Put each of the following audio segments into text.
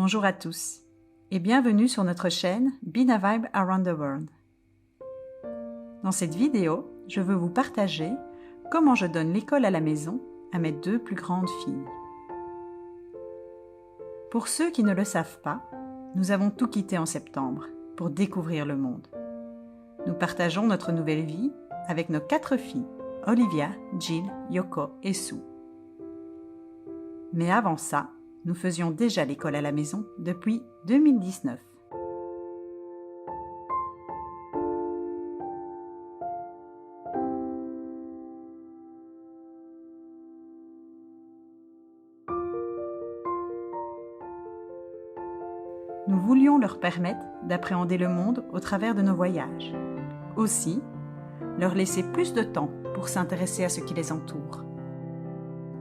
Bonjour à tous et bienvenue sur notre chaîne Been a Vibe Around the World. Dans cette vidéo, je veux vous partager comment je donne l'école à la maison à mes deux plus grandes filles. Pour ceux qui ne le savent pas, nous avons tout quitté en septembre pour découvrir le monde. Nous partageons notre nouvelle vie avec nos 4 filles, Olivia, Jill, Yoko et Sue. Mais avant ça, nous faisions déjà l'école à la maison depuis 2019. Nous voulions leur permettre d'appréhender le monde au travers de nos voyages. Aussi, leur laisser plus de temps pour s'intéresser à ce qui les entoure.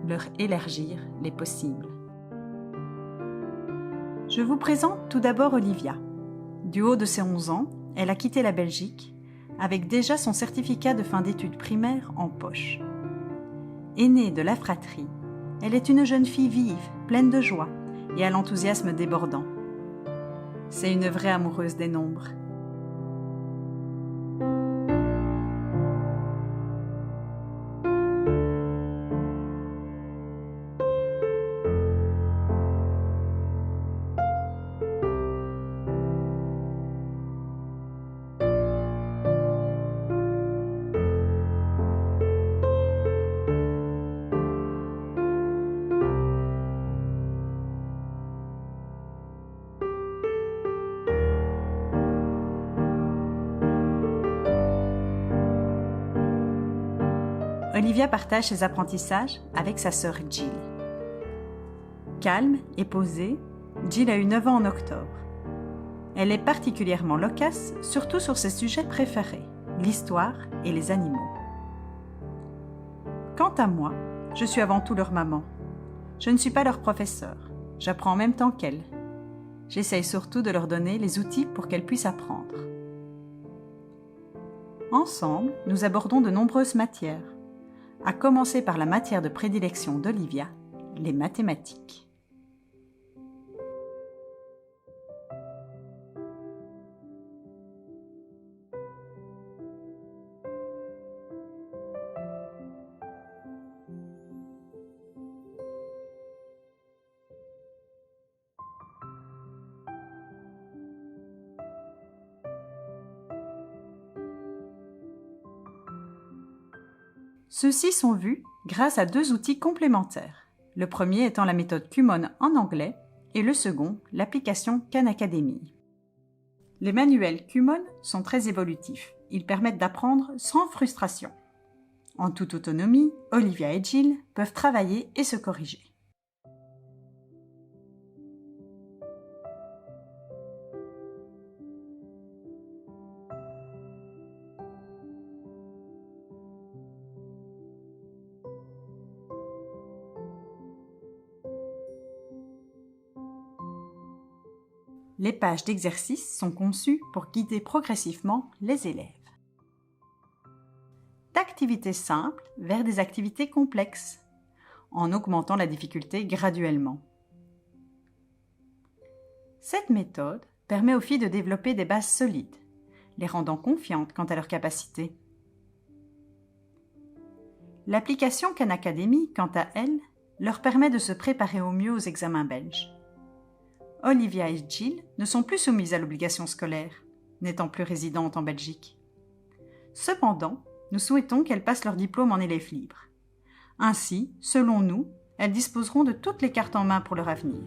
Leur élargir les possibles. Je vous présente tout d'abord Olivia. Du haut de ses 11 ans, elle a quitté la Belgique avec déjà son certificat de fin d'études primaires en poche. Aînée de la fratrie, elle est une jeune fille vive, pleine de joie et à l'enthousiasme débordant. C'est une vraie amoureuse des nombres. Olivia partage ses apprentissages avec sa sœur Jill. Calme et posée, Jill a eu 9 ans en octobre. Elle est particulièrement loquace, surtout sur ses sujets préférés, l'histoire et les animaux. Quant à moi, je suis avant tout leur maman. Je ne suis pas leur professeur, j'apprends en même temps qu'elles. J'essaye surtout de leur donner les outils pour qu'elles puissent apprendre. Ensemble, nous abordons de nombreuses matières, à commencer par la matière de prédilection d'Olivia, les mathématiques. Ceux-ci sont vus grâce à 2 outils complémentaires, le premier étant la méthode Kumon en anglais et le second, l'application Khan Academy. Les manuels Kumon sont très évolutifs, ils permettent d'apprendre sans frustration. En toute autonomie, Olivia et Jill peuvent travailler et se corriger. Les pages d'exercices sont conçues pour guider progressivement les élèves. D'activités simples vers des activités complexes, en augmentant la difficulté graduellement. Cette méthode permet aux filles de développer des bases solides, les rendant confiantes quant à leurs capacités. L'application Khan Academy, quant à elle, leur permet de se préparer au mieux aux examens belges. Olivia et Jill ne sont plus soumises à l'obligation scolaire, n'étant plus résidentes en Belgique. Cependant, nous souhaitons qu'elles passent leur diplôme en élèves libres. Ainsi, selon nous, elles disposeront de toutes les cartes en main pour leur avenir.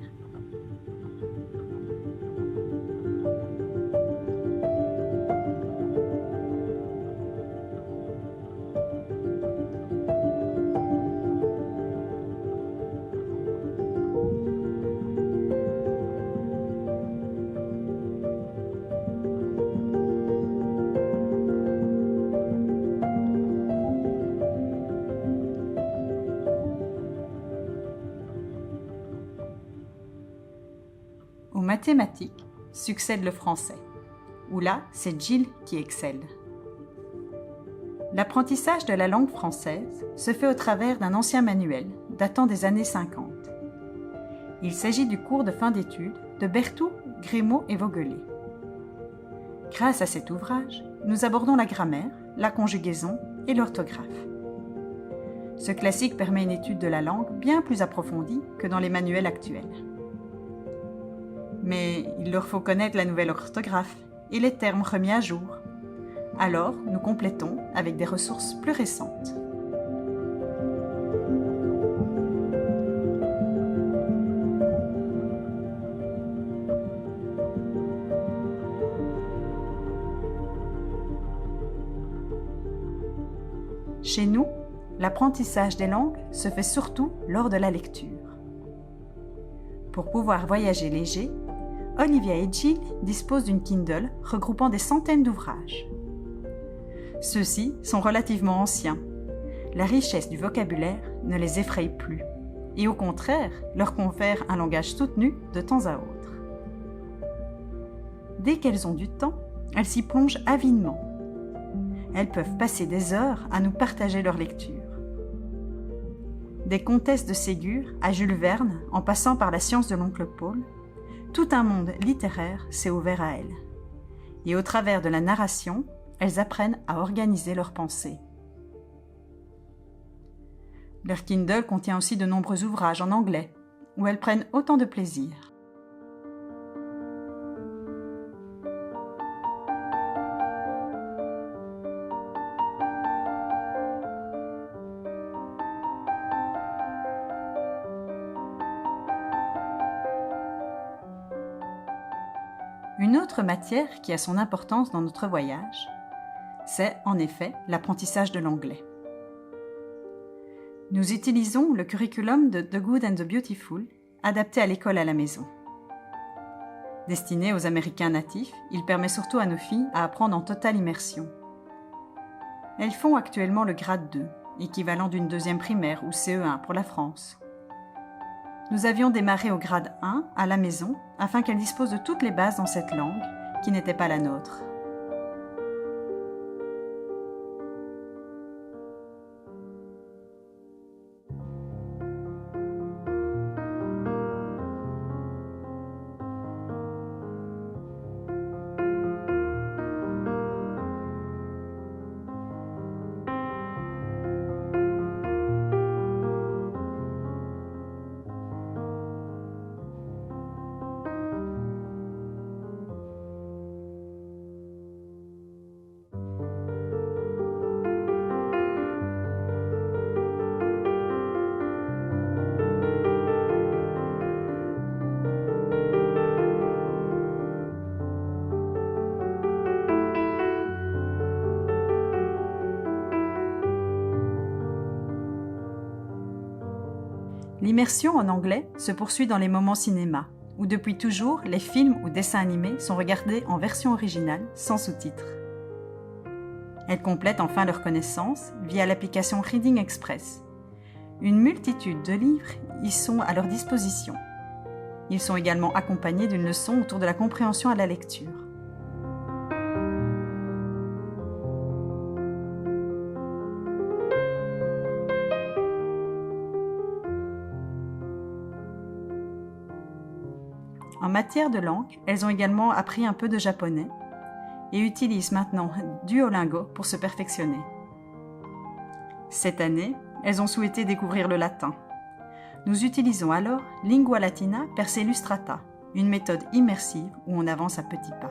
Aux mathématiques succède le français, où là, c'est Jill qui excelle. L'apprentissage de la langue française se fait au travers d'un ancien manuel datant des années 50. Il s'agit du cours de fin d'études de Berthoud, Grimaud et Vogeli. Grâce à cet ouvrage, nous abordons la grammaire, la conjugaison et l'orthographe. Ce classique permet une étude de la langue bien plus approfondie que dans les manuels actuels. Mais il leur faut connaître la nouvelle orthographe et les termes remis à jour. Alors, nous complétons avec des ressources plus récentes. Chez nous, l'apprentissage des langues se fait surtout lors de la lecture. Pour pouvoir voyager léger, Olivia et Jill disposent d'une Kindle regroupant des centaines d'ouvrages. Ceux-ci sont relativement anciens. La richesse du vocabulaire ne les effraie plus et au contraire leur confère un langage soutenu de temps à autre. Dès qu'elles ont du temps, elles s'y plongent avidement. Elles peuvent passer des heures à nous partager leur lecture. Des comtesses de Ségur à Jules Verne, en passant par la science de l'oncle Paul, tout un monde littéraire s'est ouvert à elles. Et au travers de la narration, elles apprennent à organiser leurs pensées. Leur Kindle contient aussi de nombreux ouvrages en anglais, où elles prennent autant de plaisir. Une autre matière qui a son importance dans notre voyage, c'est en effet l'apprentissage de l'anglais. Nous utilisons le curriculum de The Good and the Beautiful, adapté à l'école à la maison. Destiné aux Américains natifs, il permet surtout à nos filles à apprendre en totale immersion. Elles font actuellement le grade 2, équivalent d'une deuxième primaire ou CE1 pour la France. Nous avions démarré au grade 1 à la maison afin qu'elles disposent de toutes les bases dans cette langue qui n'était pas la nôtre. L'immersion en anglais se poursuit dans les moments cinéma, où depuis toujours les films ou dessins animés sont regardés en version originale, sans sous-titres. Elles complètent enfin leurs connaissances via l'application Reading Express. Une multitude de livres y sont à leur disposition. Ils sont également accompagnés d'une leçon autour de la compréhension à la lecture. En matière de langue, elles ont également appris un peu de japonais et utilisent maintenant Duolingo pour se perfectionner. Cette année, elles ont souhaité découvrir le latin. Nous utilisons alors Lingua Latina per se illustrata, une méthode immersive où on avance à petits pas.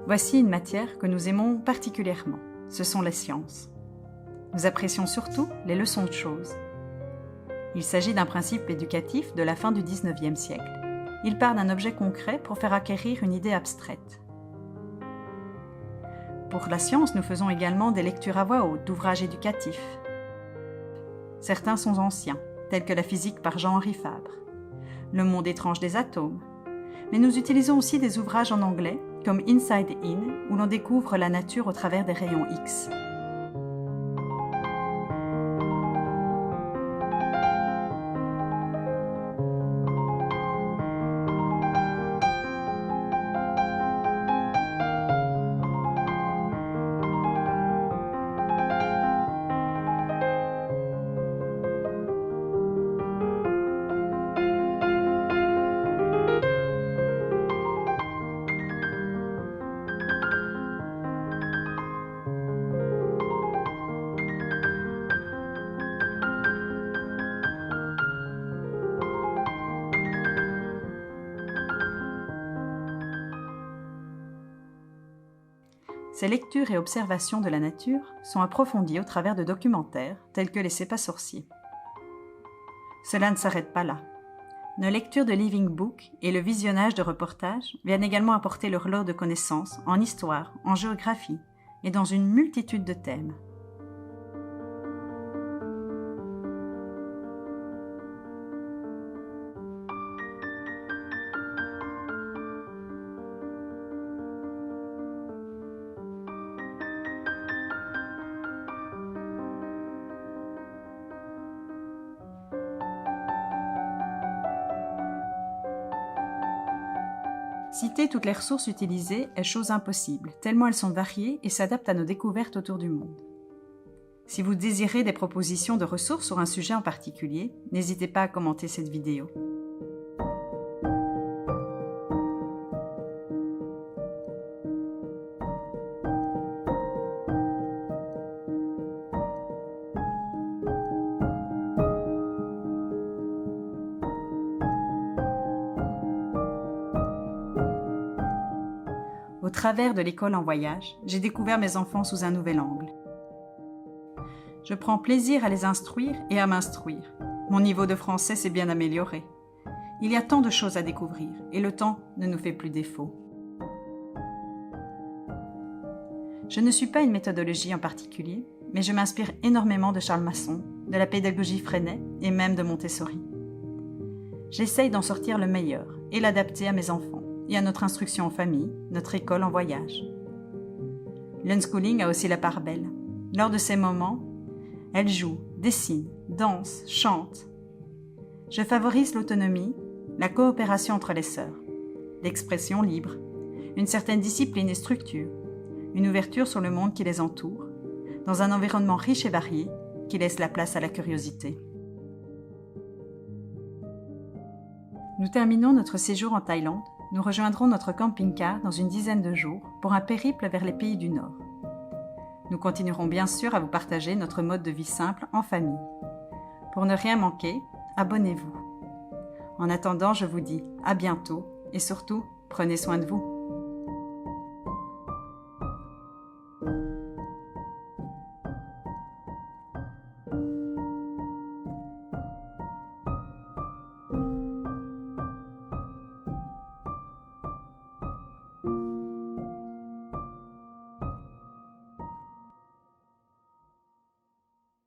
Voici une matière que nous aimons particulièrement, ce sont les sciences. Nous apprécions surtout les leçons de choses. Il s'agit d'un principe éducatif de la fin du XIXe siècle. Il part d'un objet concret pour faire acquérir une idée abstraite. Pour la science, nous faisons également des lectures à voix haute d'ouvrages éducatifs. Certains sont anciens, tels que la physique par Jean-Henri Fabre, le monde étrange des atomes. Mais nous utilisons aussi des ouvrages en anglais, comme Inside In, où l'on découvre la nature au travers des rayons X. Ces lectures et observations de la nature sont approfondies au travers de documentaires tels que les C'est pas sorcier. Cela ne s'arrête pas là. Nos lectures de Living Book et le visionnage de reportages viennent également apporter leur lot de connaissances en histoire, en géographie et dans une multitude de thèmes. Citer toutes les ressources utilisées est chose impossible, tellement elles sont variées et s'adaptent à nos découvertes autour du monde. Si vous désirez des propositions de ressources sur un sujet en particulier, n'hésitez pas à commenter cette vidéo. Au travers de l'école en voyage, j'ai découvert mes enfants sous un nouvel angle. Je prends plaisir à les instruire et à m'instruire. Mon niveau de français s'est bien amélioré. Il y a tant de choses à découvrir et le temps ne nous fait plus défaut. Je ne suis pas une méthodologie en particulier, mais je m'inspire énormément de Charles Masson, de la pédagogie Freinet et même de Montessori. J'essaye d'en sortir le meilleur et l'adapter à mes enfants et à notre instruction en famille, notre école en voyage. L'unschooling a aussi la part belle. Lors de ces moments, elle joue, dessine, danse, chante. Je favorise l'autonomie, la coopération entre les sœurs, l'expression libre, une certaine discipline et structure, une ouverture sur le monde qui les entoure, dans un environnement riche et varié qui laisse la place à la curiosité. Nous terminons notre séjour en Thaïlande. Nous rejoindrons notre camping-car dans une dizaine de jours pour un périple vers les pays du Nord. Nous continuerons bien sûr à vous partager notre mode de vie simple en famille. Pour ne rien manquer, abonnez-vous. En attendant, je vous dis à bientôt et surtout, prenez soin de vous.